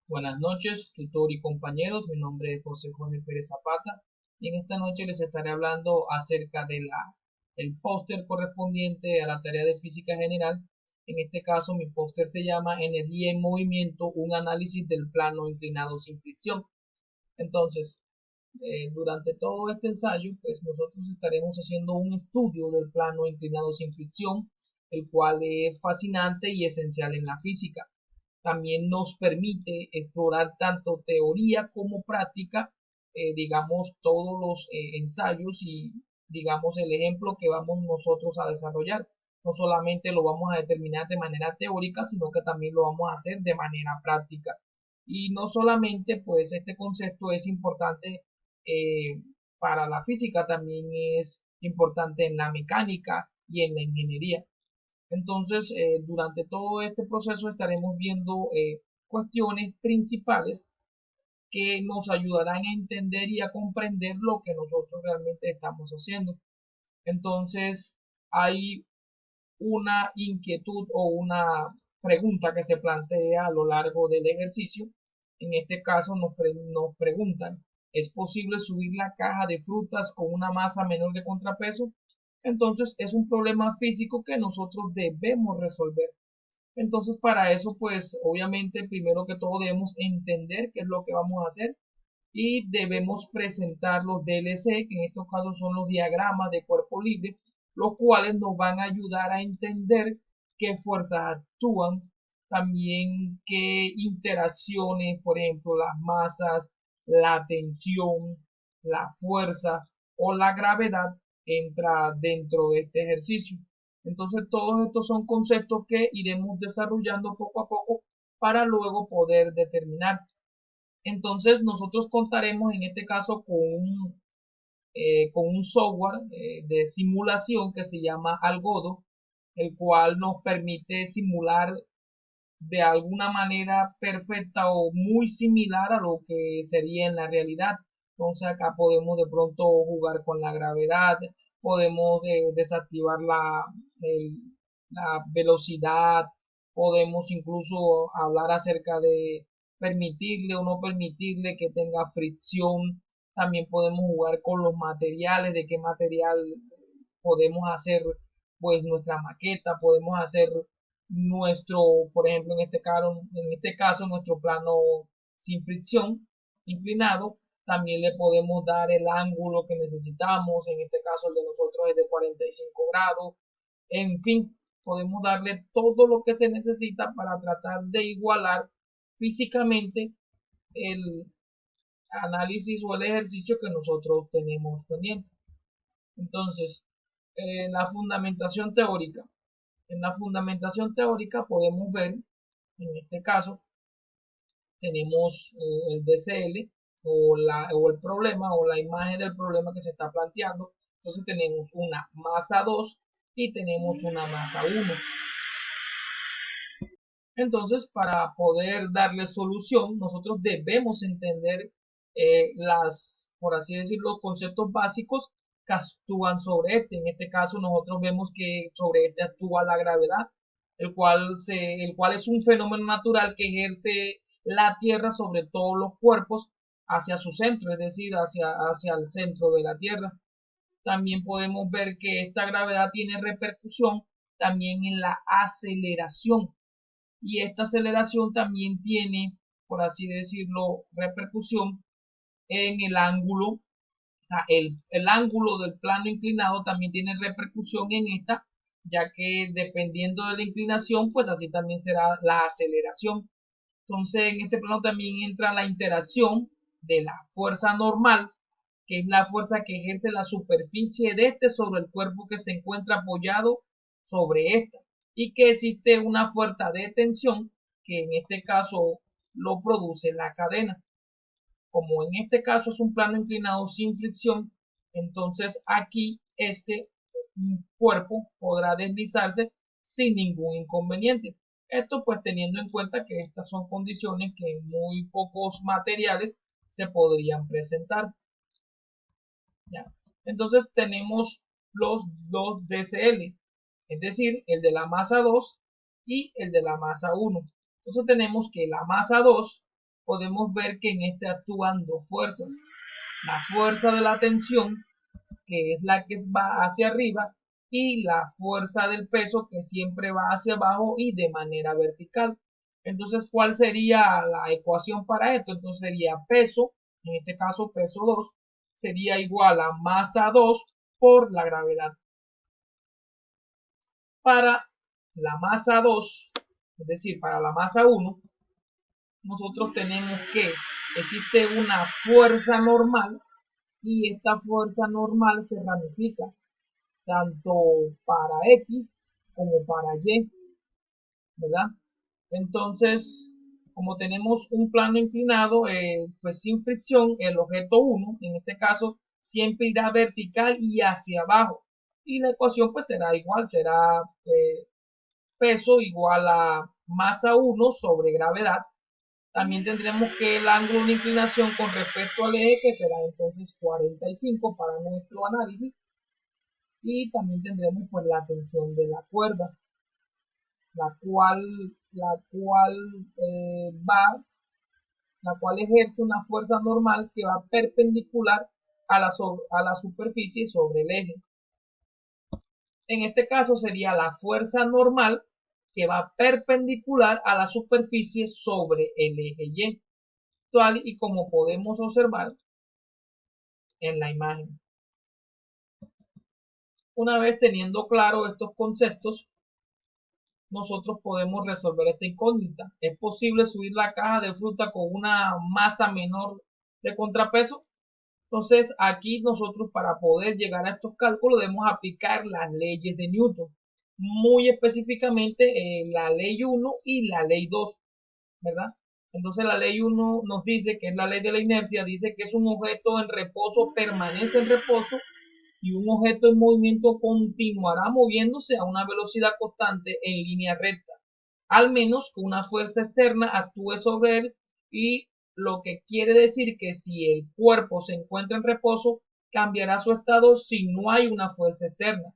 Buenas noches, tutor y compañeros. Mi nombre es José Pérez Zapata y en esta noche les estaré hablando acerca de el póster correspondiente a la tarea de física general. En este caso, mi póster se llama Energía en movimiento, un análisis del plano inclinado sin fricción. Entonces, durante todo este ensayo, pues nosotros estaremos haciendo un estudio del plano inclinado sin fricción, el cual es fascinante y esencial en la física. También nos permite explorar tanto teoría como práctica, digamos, todos los ensayos y, digamos, el ejemplo que vamos nosotros a desarrollar. No solamente lo vamos a determinar de manera teórica, sino que también lo vamos a hacer de manera práctica. Y no solamente, pues, este concepto es importante eh, para la física, también es importante en la mecánica y en la ingeniería. Entonces, durante todo este proceso estaremos viendo cuestiones principales que nos ayudarán a entender y a comprender lo que nosotros realmente estamos haciendo. Entonces, hay una inquietud o una pregunta que se plantea a lo largo del ejercicio. En este caso nos preguntan, ¿es posible subir la caja de frutas con una masa menor de contrapeso? Entonces es un problema físico que nosotros debemos resolver. Entonces para eso pues obviamente primero que todo debemos entender qué es lo que vamos a hacer y debemos presentar los DLC, que en estos casos son los diagramas de cuerpo libre, los cuales nos van a ayudar a entender qué fuerzas actúan, también qué interacciones, por ejemplo, las masas, la tensión, la fuerza o la gravedad entra dentro de este ejercicio. Entonces todos estos son conceptos que iremos desarrollando poco a poco para luego poder determinar. Entonces nosotros contaremos en este caso con un software de simulación que se llama Algodo, el cual nos permite simular de alguna manera perfecta o muy similar a lo que sería en la realidad. Entonces acá podemos de pronto jugar con la gravedad, podemos desactivar la velocidad, podemos incluso hablar acerca de permitirle o no permitirle que tenga fricción. También podemos jugar con los materiales, de qué material podemos hacer pues nuestra maqueta, podemos hacer nuestro, por ejemplo, en este caso, nuestro plano sin fricción, inclinado. También le podemos dar el ángulo que necesitamos, en este caso el de nosotros es de 45 grados. En fin, podemos darle todo lo que se necesita para tratar de igualar físicamente el análisis o el ejercicio que nosotros tenemos pendiente. Entonces, la fundamentación teórica. En la fundamentación teórica podemos ver, en este caso, tenemos el DCL o el problema o la imagen del problema que se está planteando. Entonces tenemos una masa 2 y tenemos una masa 1. Entonces, para poder darle solución, nosotros debemos entender por así decirlo, conceptos básicos que actúan sobre este. En este caso, nosotros vemos que sobre este actúa la gravedad, el cual es un fenómeno natural que ejerce la Tierra sobre todos los cuerpos hacia su centro, es decir, hacia el centro de la Tierra. También podemos ver que esta gravedad tiene repercusión también en la aceleración y esta aceleración también tiene, por así decirlo, repercusión en el ángulo, o sea, el ángulo del plano inclinado también tiene repercusión en esta, ya que dependiendo de la inclinación, pues así también será la aceleración. Entonces, en este plano también entra la interacción de la fuerza normal, que es la fuerza que ejerce la superficie de este sobre el cuerpo que se encuentra apoyado sobre esta, y que existe una fuerza de tensión que en este caso lo produce la cadena. Como en este caso es un plano inclinado sin fricción, entonces aquí este cuerpo podrá deslizarse sin ningún inconveniente. Esto pues teniendo en cuenta que estas son condiciones que en muy pocos materiales se podrían presentar. ¿Ya? Entonces tenemos los dos DCL, es decir, el de la masa 2 y el de la masa 1. Entonces tenemos que la masa 2 podemos ver que en este actúan dos fuerzas. La fuerza de la tensión, que es la que va hacia arriba, y la fuerza del peso, que siempre va hacia abajo y de manera vertical. Entonces, ¿cuál sería la ecuación para esto? Entonces sería peso, en este caso peso 2, sería igual a masa 2 por la gravedad. Para la masa 2, es decir, para la masa 1, nosotros tenemos que existe una fuerza normal y esta fuerza normal se ramifica tanto para X como para Y, ¿verdad? Entonces, como tenemos un plano inclinado, pues sin fricción, el objeto 1, en este caso, siempre irá vertical y hacia abajo. Y la ecuación pues será igual, será peso igual a masa 1 sobre gravedad. También tendremos que el ángulo de inclinación con respecto al eje, que será entonces 45 para nuestro análisis. Y también tendremos pues la tensión de la cuerda, la cual ejerce una fuerza normal que va perpendicular a la superficie sobre el eje. En este caso sería la fuerza normal que va perpendicular a la superficie sobre el eje Y, tal y como podemos observar en la imagen. Una vez teniendo claro estos conceptos, nosotros podemos resolver esta incógnita. ¿Es posible subir la caja de fruta con una masa menor de contrapeso? Entonces, aquí nosotros para poder llegar a estos cálculos debemos aplicar las leyes de Newton, muy específicamente la ley 1 y la ley 2, ¿verdad? Entonces la ley 1 nos dice que es la ley de la inercia, dice que es un objeto en reposo, permanece en reposo, y un objeto en movimiento continuará moviéndose a una velocidad constante en línea recta, al menos que una fuerza externa actúe sobre él, y lo que quiere decir que si el cuerpo se encuentra en reposo, cambiará su estado si no hay una fuerza externa.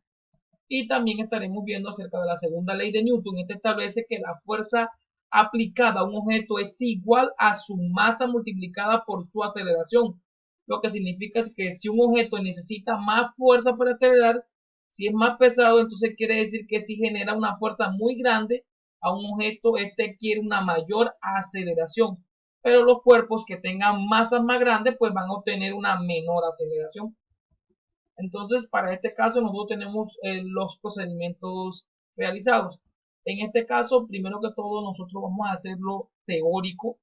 Y también estaremos viendo acerca de la segunda ley de Newton. Esta establece que la fuerza aplicada a un objeto es igual a su masa multiplicada por su aceleración, lo que significa que si un objeto necesita más fuerza para acelerar, si es más pesado, entonces quiere decir que si genera una fuerza muy grande a un objeto, este quiere una mayor aceleración, pero los cuerpos que tengan masas más grandes pues van a obtener una menor aceleración. Entonces, para este caso, nosotros tenemos los procedimientos realizados. En este caso, primero que todo, nosotros vamos a hacerlo teórico,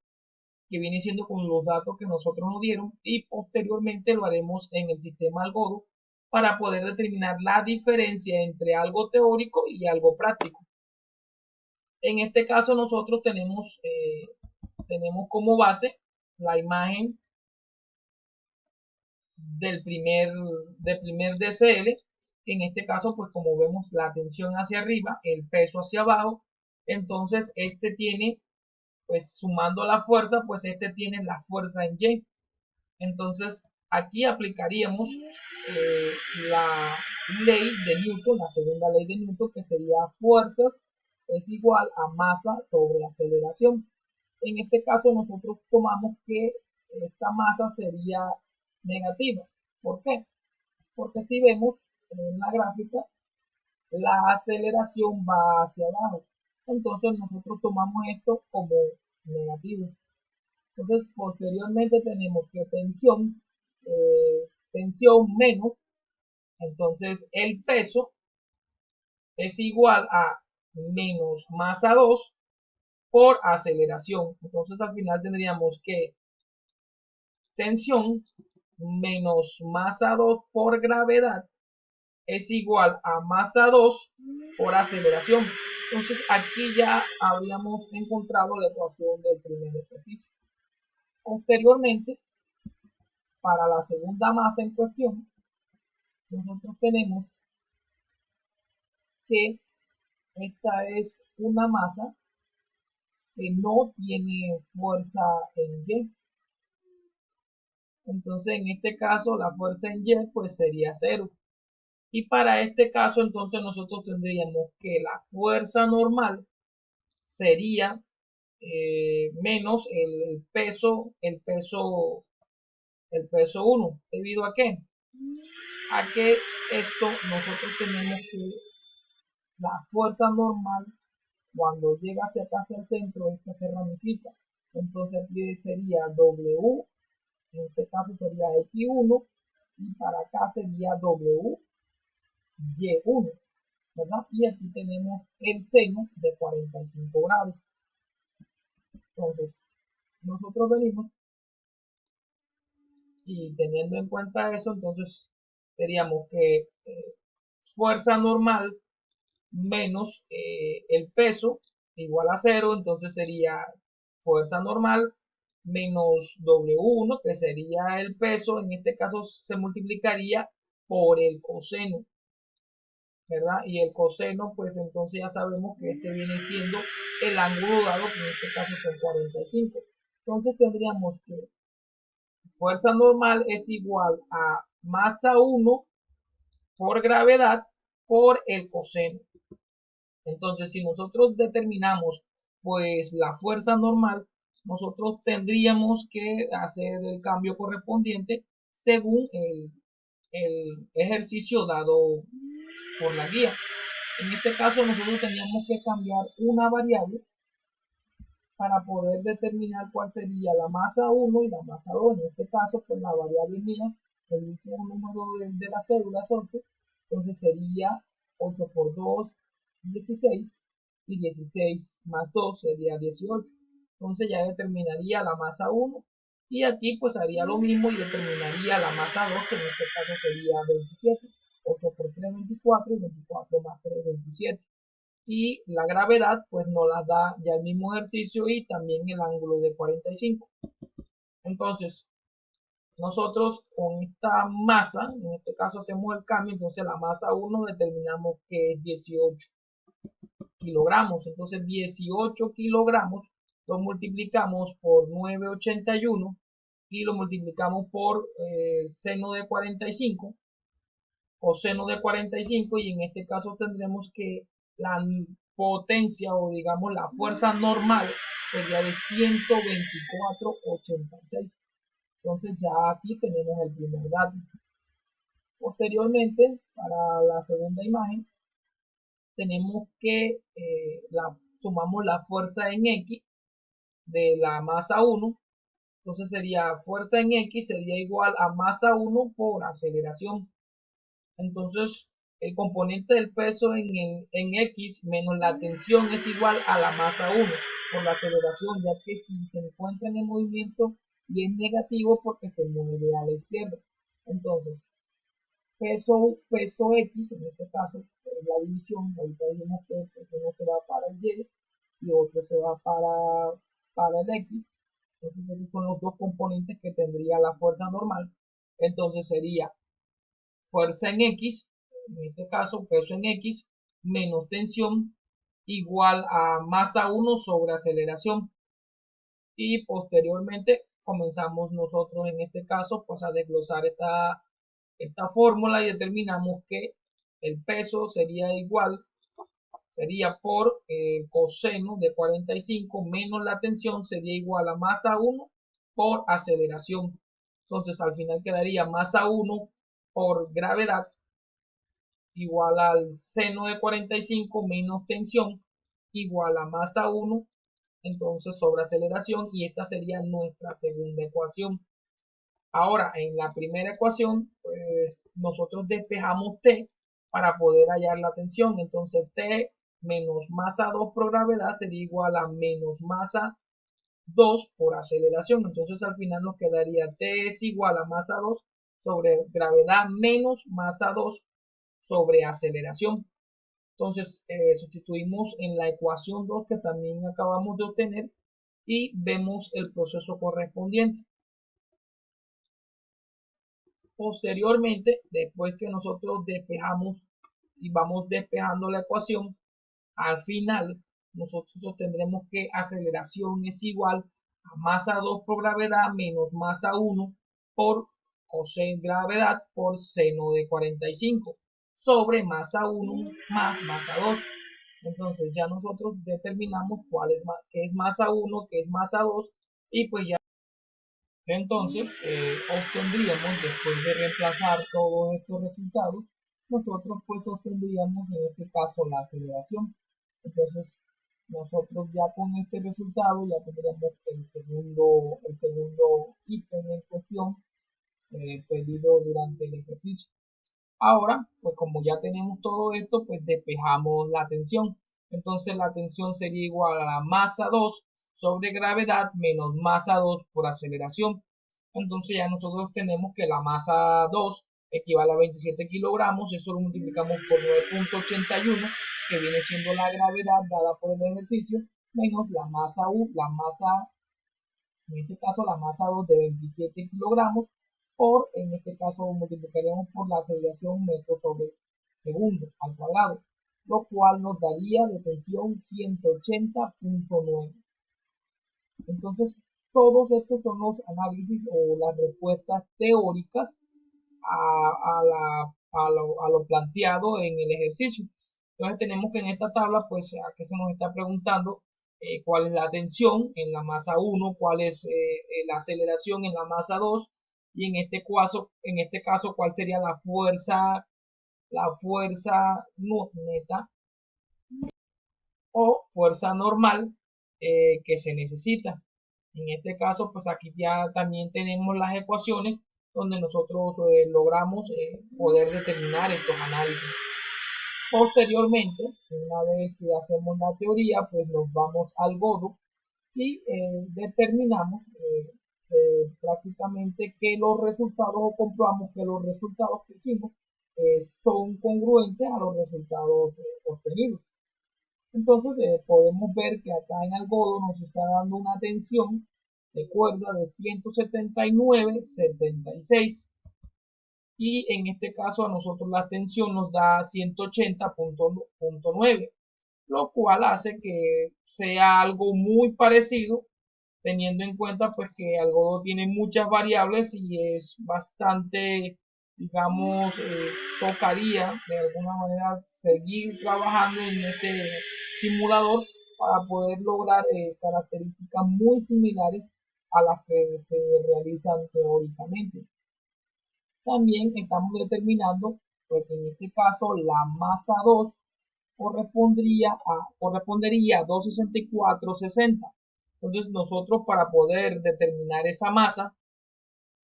que viene siendo con los datos que nosotros nos dieron, y posteriormente lo haremos en el sistema Algodo para poder determinar la diferencia entre algo teórico y algo práctico. En este caso, nosotros tenemos como base la imagen del primer DCL, que en este caso, pues como vemos, la tensión hacia arriba, el peso hacia abajo, entonces este tiene, pues sumando la fuerza, pues este tiene la fuerza en Y. Entonces aquí aplicaríamos la ley de Newton, la segunda ley de Newton, que sería fuerzas es igual a masa sobre aceleración. En este caso nosotros tomamos que esta masa sería negativa. ¿Por qué? Porque si vemos en la gráfica, la aceleración va hacia abajo. Entonces nosotros tomamos esto como negativo. Entonces posteriormente tenemos que tensión menos, entonces el peso es igual a menos masa 2 por aceleración. Entonces al final tendríamos que tensión menos masa 2 por gravedad es igual a masa 2 por aceleración. Entonces aquí ya habríamos encontrado la ecuación del primer ejercicio. Posteriormente, para la segunda masa en cuestión, nosotros tenemos que esta es una masa que no tiene fuerza en Y. Entonces en este caso la fuerza en Y pues sería 0. Y para este caso entonces nosotros tendríamos que la fuerza normal sería menos el peso 1. ¿Debido a qué? A que esto nosotros tenemos que la fuerza normal, cuando llega hacia acá hacia el centro, esta se ramifica. Entonces aquí sería W, en este caso sería X1, y para acá sería WY1, ¿verdad? Y aquí tenemos el seno de 45 grados. Entonces, nosotros venimos y teniendo en cuenta eso, entonces diríamos que fuerza normal menos el peso igual a 0, entonces sería fuerza normal menos W1, que sería el peso, en este caso se multiplicaría por el coseno, ¿verdad? Y el coseno, pues entonces ya sabemos que este viene siendo el ángulo dado, que en este caso son 45. Entonces tendríamos que fuerza normal es igual a masa 1 por gravedad por el coseno. Entonces, si nosotros determinamos pues la fuerza normal, nosotros tendríamos que hacer el cambio correspondiente según el ejercicio dado por la guía. En este caso, nosotros teníamos que cambiar una variable para poder determinar cuál sería la masa 1 y la masa 2. En este caso, pues la variable mía, el último número de la cédula es 8, entonces sería 8 por 2, 16, y 16 más 2 sería 18. Entonces ya determinaría la masa 1, y aquí pues haría lo mismo y determinaría la masa 2, que en este caso sería 27. 8 por 3, 24, y 24 más 3, 27. Y la gravedad pues nos la da ya el mismo ejercicio y también el ángulo de 45. Entonces nosotros con esta masa, en este caso hacemos el cambio, entonces la masa 1 determinamos que es 18 kilogramos. Entonces 18 kilogramos lo multiplicamos por 981 y lo multiplicamos por seno de 45 o seno de 45, y en este caso tendremos que la potencia o digamos la fuerza normal sería de 124,86. Entonces ya aquí tenemos el primer dato. Posteriormente, para la segunda imagen, tenemos que sumamos la fuerza en X de la masa 1. Entonces sería fuerza en X sería igual a masa 1 por aceleración. Entonces el componente del peso en X menos la tensión es igual a la masa 1 por la aceleración, ya que si se encuentra en el movimiento y es negativo porque se mueve a la izquierda. Entonces peso X, en este caso es la división, ahorita dijimos que uno se va para el Y y otro se va para el X. Entonces esos son los dos componentes que tendría la fuerza normal. Entonces sería fuerza en X, en este caso peso en X, menos tensión, igual a masa 1 sobre aceleración. Y posteriormente comenzamos nosotros en este caso pues a desglosar esta fórmula y determinamos que el peso sería por el coseno de 45 menos la tensión sería igual a masa 1 por aceleración. Entonces al final quedaría masa 1 por gravedad igual al seno de 45 menos tensión igual a masa 1 entonces sobre aceleración, y esta sería nuestra segunda ecuación. Ahora en la primera ecuación pues nosotros despejamos T para poder hallar la tensión. Entonces T menos masa 2 por gravedad sería igual a menos masa 2 por aceleración. Entonces al final nos quedaría T es igual a masa 2 sobre gravedad menos masa 2 sobre aceleración. Entonces sustituimos en la ecuación 2 que también acabamos de obtener y vemos el proceso correspondiente. Posteriormente, después que nosotros despejamos y vamos despejando la ecuación, al final nosotros obtendremos que aceleración es igual a masa 2 por gravedad menos masa 1 por coseno gravedad por seno de 45 sobre masa 1 más masa 2. Entonces ya nosotros determinamos qué es masa 1, qué es masa 2 y pues ya entonces obtendríamos, después de reemplazar todos estos resultados, nosotros pues obtendríamos en este caso la aceleración. Entonces nosotros ya con este resultado ya tendríamos el segundo ítem en cuestión pedido durante el ejercicio. Ahora, pues como ya tenemos todo esto, pues despejamos la tensión. Entonces la tensión sería igual a la masa 2 sobre gravedad menos masa 2 por aceleración. Entonces ya nosotros tenemos que la masa 2 equivale a 27 kilogramos. Eso lo multiplicamos por 9.81, que viene siendo la gravedad dada por el ejercicio, menos la masa en este caso la masa 2 de 27 kilogramos, en este caso multiplicaríamos por la aceleración metro sobre segundo al cuadrado, lo cual nos daría de tensión 180.9. Entonces, todos estos son los análisis o las respuestas teóricas a lo planteado en el ejercicio. Entonces tenemos que en esta tabla, pues aquí se nos está preguntando cuál es la tensión en la masa 1, cuál es la aceleración en la masa 2 y en este caso cuál sería la fuerza neta o fuerza normal que se necesita. En este caso, pues aquí ya también tenemos las ecuaciones donde nosotros logramos poder determinar estos análisis. Posteriormente, una vez que hacemos la teoría, pues nos vamos al Godot y determinamos prácticamente que los resultados o comprobamos que los resultados que hicimos son congruentes a los resultados obtenidos. Entonces podemos ver que acá en Algodo nos está dando una tensión de cuerda de 179,76 y en este caso a nosotros la tensión nos da 180.9, lo cual hace que sea algo muy parecido, teniendo en cuenta pues que Algodo tiene muchas variables y es bastante, digamos, tocaría de alguna manera seguir trabajando en este simulador para poder lograr características muy similares a las que se realizan teóricamente. También estamos determinando pues, que en este caso la masa 2 correspondería a 264,60. Entonces nosotros para poder determinar esa masa,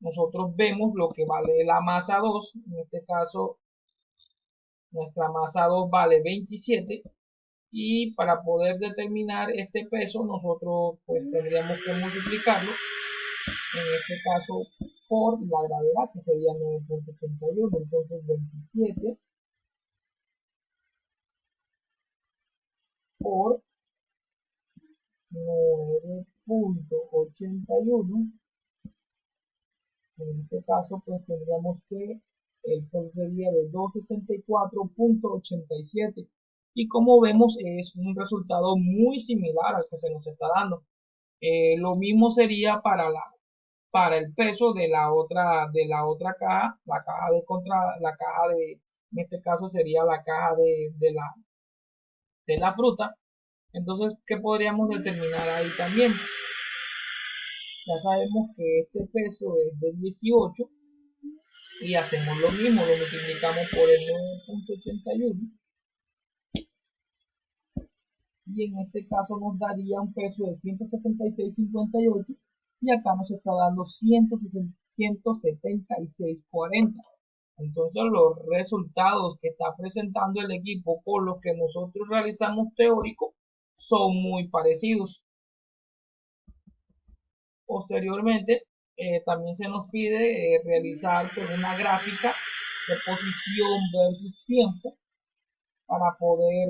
nosotros vemos lo que vale la masa 2. En este caso nuestra masa 2 vale 27 y para poder determinar este peso nosotros pues tendríamos que multiplicarlo en este caso por la gravedad, que sería 9.81. Entonces 27 por 9.81, en este caso pues tendríamos que el peso sería de 264.87 y como vemos es un resultado muy similar al que se nos está dando. Lo mismo sería para el peso de la otra caja, en este caso sería la caja de la fruta. Entonces, ¿qué podríamos determinar ahí también? Ya sabemos que este peso es de 18 y hacemos lo mismo, lo multiplicamos por el 9.81 y en este caso nos daría un peso de 176,58 y acá nos está dando 176,40. Entonces los resultados que está presentando el equipo con los que nosotros realizamos teórico son muy parecidos. Posteriormente, también se nos pide realizar una gráfica de posición versus tiempo para poder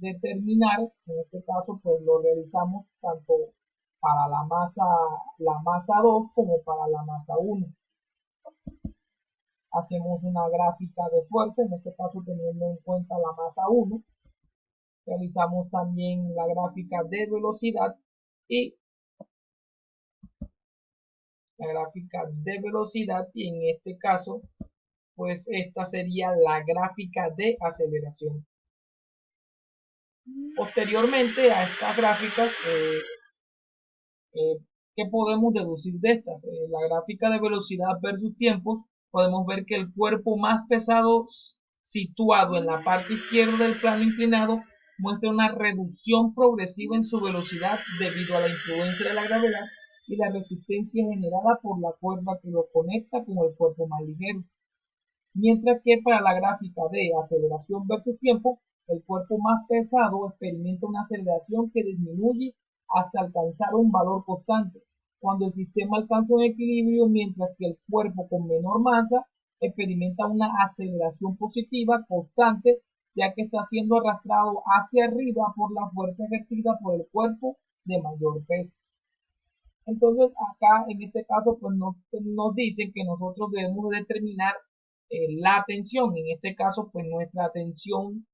determinar, en este caso pues lo realizamos tanto para la masa 2 como para la masa 1. Hacemos una gráfica de fuerza, en este caso teniendo en cuenta la masa 1. Realizamos también la gráfica de velocidad y en este caso pues esta sería la gráfica de aceleración. Posteriormente a estas gráficas, ¿qué podemos deducir de estas? La gráfica de velocidad versus tiempos, podemos ver que el cuerpo más pesado situado en la parte izquierda del plano inclinado muestra una reducción progresiva en su velocidad debido a la influencia de la gravedad y la resistencia generada por la cuerda que lo conecta con el cuerpo más ligero. Mientras que para la gráfica de aceleración versus tiempo, el cuerpo más pesado experimenta una aceleración que disminuye hasta alcanzar un valor constante, cuando el sistema alcanza un equilibrio, mientras que el cuerpo con menor masa experimenta una aceleración positiva constante, ya que está siendo arrastrado hacia arriba por la fuerza ejercida por el cuerpo de mayor peso. Entonces, acá en este caso, pues nos dicen que nosotros debemos determinar la tensión. En este caso, pues nuestra tensión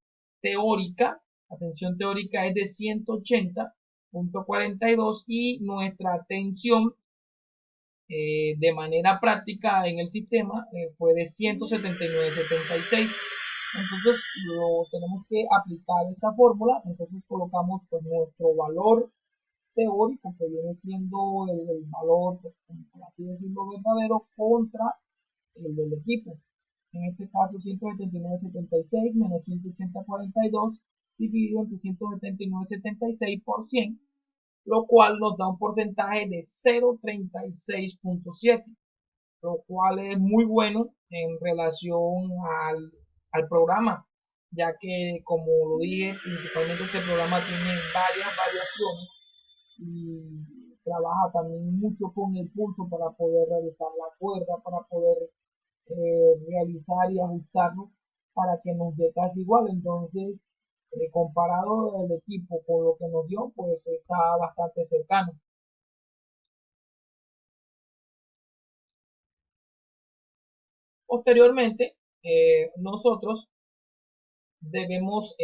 la tensión teórica es de 180.42 y nuestra tensión de manera práctica en el sistema fue de 179.76. Entonces, tenemos que aplicar esta fórmula. Entonces, colocamos pues nuestro valor teórico, que viene siendo el valor, por así decirlo, verdadero contra el del equipo. En este caso 179.76 menos 180.42 dividido entre 179.76 por 100, lo cual nos da un porcentaje de 0.36.7, lo cual es muy bueno en relación al programa, ya que, como lo dije, principalmente este programa tiene varias variaciones y trabaja también mucho con el pulso para poder realizar la cuerda, para poder realizar y ajustarlo para que nos dé casi igual. Entonces, comparado el equipo con lo que nos dio, pues está bastante cercano. Posteriormente, nosotros debemos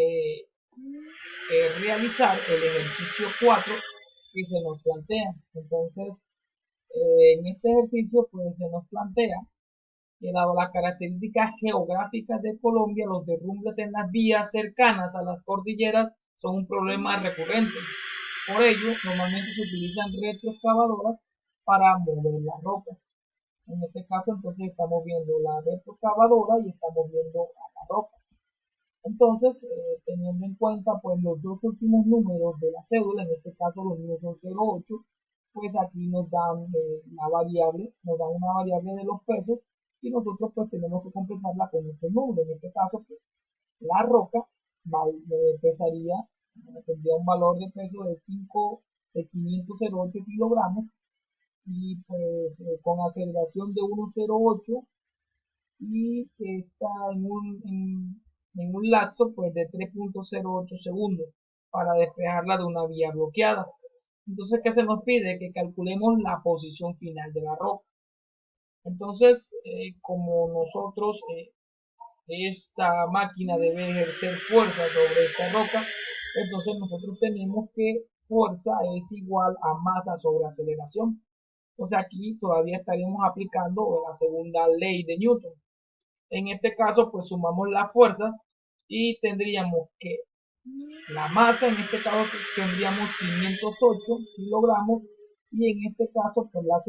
realizar el ejercicio 4 que se nos plantea. Entonces, en este ejercicio, pues se nos plantea que dado las características geográficas de Colombia, los derrumbes en las vías cercanas a las cordilleras son un problema recurrente. Por ello, normalmente se utilizan retroexcavadoras para mover las rocas. En este caso, entonces, estamos viendo la retroexcavadora y estamos viendo a la roca. Entonces, teniendo en cuenta pues los dos últimos números de la cédula, en este caso los míos son 08, pues aquí nos dan una variable, nos dan una variable de los pesos y nosotros pues tenemos que completarla con este número. En este caso, pues la roca pesaría, tendría un valor de peso de 508 kilogramos y pues con aceleración de 1,08 y está en un lapso pues de 3.08 segundos para despejarla de una vía bloqueada. Entonces, ¿qué se nos pide? Que calculemos la posición final de la roca. Entonces, como nosotros, esta máquina debe ejercer fuerza sobre esta roca, entonces nosotros tenemos que fuerza es igual a masa sobre aceleración. Entonces aquí todavía estaríamos aplicando la segunda ley de Newton. En este caso, pues sumamos la fuerza y tendríamos que la masa, en este caso tendríamos 508 kilogramos y en este caso, pues la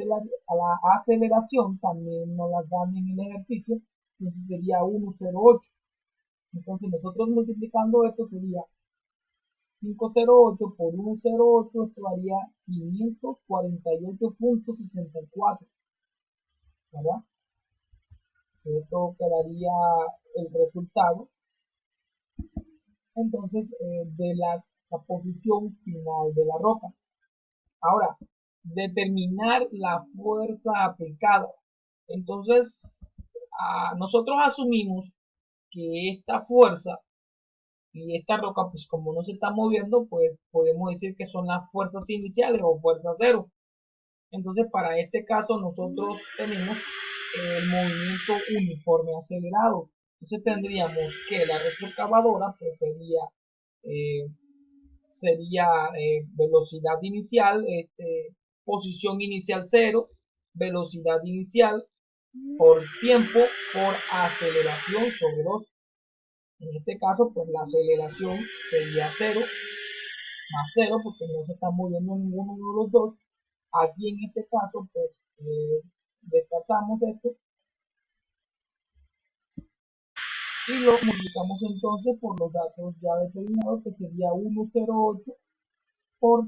aceleración también nos la dan en el ejercicio, entonces sería 1,08. Entonces nosotros multiplicando esto sería 508 por 1,08, esto daría 548.64, ¿verdad? Esto quedaría el resultado entonces de la posición final de la roca. Ahora, determinar la fuerza aplicada. Entonces, nosotros asumimos que esta fuerza y esta roca, pues como no se está moviendo, pues podemos decir que son las fuerzas iniciales o fuerza cero. Entonces, para este caso, nosotros tenemos el movimiento uniforme acelerado. Entonces tendríamos que la retroexcavadora pues sería velocidad inicial, posición inicial 0, velocidad inicial por tiempo por aceleración sobre 2. En este caso, pues la aceleración sería 0 más 0 porque no se está moviendo ninguno de los dos. Aquí en este caso, pues descartamos esto y lo multiplicamos entonces por los datos ya determinados, que sería 1,08 por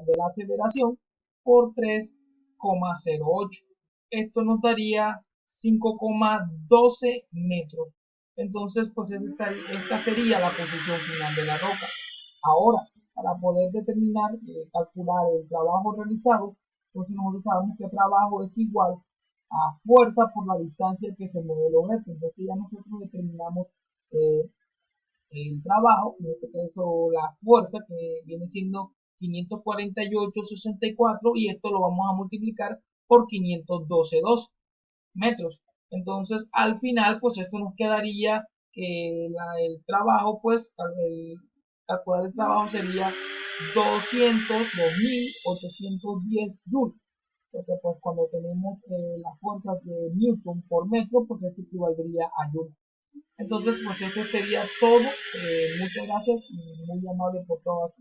de la aceleración por 3,08. Esto nos daría 5,12 metros. Entonces, pues esta sería la posición final de la roca. Ahora, para poder determinar, calcular el trabajo realizado, entonces nosotros sabemos que trabajo es igual a fuerza por la distancia que se mueve el objeto. Entonces ya nosotros determinamos eh, el trabajo, en este caso la fuerza, que viene siendo 548,64, y esto lo vamos a multiplicar por 512,2 metros. Entonces, al final, pues esto nos quedaría que el trabajo, pues, calcular el trabajo sería 202.810 joules. Porque pues cuando tenemos las fuerzas de Newton por metro, pues esto equivaldría a joules. Entonces, pues esto sería todo. Muchas gracias y muy amable por todo.